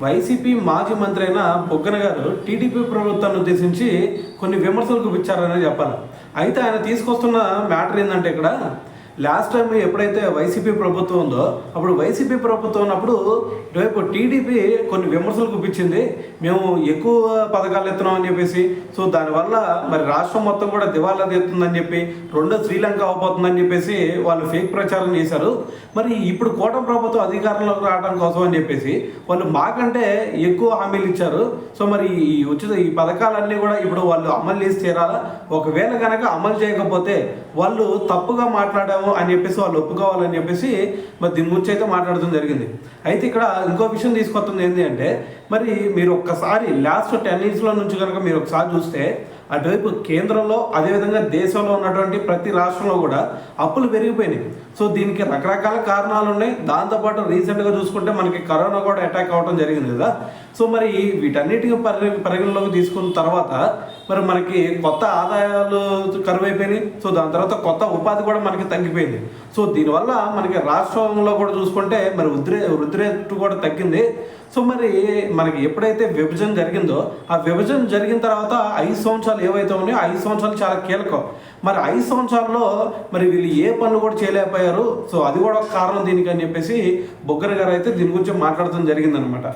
YCP మాజీ మంత్రి అయిన బుగ్గన గారు టీడీపీ ప్రభుత్వాన్ని ఉద్దేశించి కొన్ని విమర్శలు గుప్పించారనే చెప్పాలి. అయితే ఆయన తీసుకొస్తున్న మ్యాటర్ ఏంటంటే ఇక్కడ లాస్ట్ టైం ఎప్పుడైతే వైసీపీ ప్రభుత్వం ఉందో అప్పుడు వైసీపీ ప్రభుత్వం ఉన్నప్పుడు రేపు టీడీపీ కొన్ని విమర్శలు గుప్పించింది, మేము ఎక్కువ పథకాలు ఎత్తున్నాం అని చెప్పేసి. సో దానివల్ల మరి రాష్ట్రం మొత్తం కూడా దివాలా తీస్తుందని చెప్పి, రెండో శ్రీలంక అవబోతుందని చెప్పేసి వాళ్ళు ఫేక్ ప్రచారం చేశారు. మరి ఇప్పుడు కూటమి ప్రభుత్వం అధికారంలోకి రావడం కోసం అని చెప్పేసి వాళ్ళు మాకంటే ఎక్కువ హామీలు ఇచ్చారు. సో మరి ఈ పథకాలన్నీ కూడా ఇప్పుడు వాళ్ళు అమలు చేసి తీరాలా, ఒకవేళ కనుక అమలు చేయకపోతే వాళ్ళు తప్పుగా మాట్లాడాము అని చెప్పేసి వాళ్ళు ఒప్పుకోవాలని చెప్పేసి మరి దీని గురించి అయితే మాట్లాడడం జరిగింది. అయితే ఇక్కడ ఇంకో విషయం తీసుకొస్తుంది ఏంటి అంటే, మరి మీరు ఒక్కసారి లాస్ట్ 10 yearsలో నుంచి కనుక మీరు ఒకసారి చూస్తే అటువైపు కేంద్రంలో అదేవిధంగా దేశంలో ఉన్నటువంటి ప్రతి రాష్ట్రంలో కూడా అప్పులు పెరిగిపోయినాయి. సో దీనికి రకరకాల కారణాలు ఉన్నాయి. దాంతోపాటు రీసెంట్గా చూసుకుంటే మనకి కరోనా కూడా అటాక్ అవ్వడం జరిగింది కదా. సో మరి వీటన్నిటిని పరిగణలోకి తీసుకున్న తర్వాత మరి మనకి కొత్త ఆదాయాలు కరువైపోయినాయి. సో దాని తర్వాత కొత్త ఉపాధి కూడా మనకి తగ్గిపోయింది. సో దీనివల్ల మనకి రాష్ట్రంలో కూడా చూసుకుంటే మరి వృద్ధి రేటు కూడా తగ్గింది. సో మరి మనకి ఎప్పుడైతే విభజన జరిగిందో ఆ విభజన జరిగిన తర్వాత 5 సంవత్సరాలు ఏవైతే ఉన్నాయో 5 సంవత్సరాలు చాలా కీలకం. మరి 5 సంవత్సరాల్లో మరి వీళ్ళు ఏ పనులు కూడా చేయలేకపోయారు. సో అది కూడా ఒక కారణం దీనికి అని చెప్పేసి బుగ్గన గారు అయితే దీని గురించి మాట్లాడటం జరిగిందనమాట.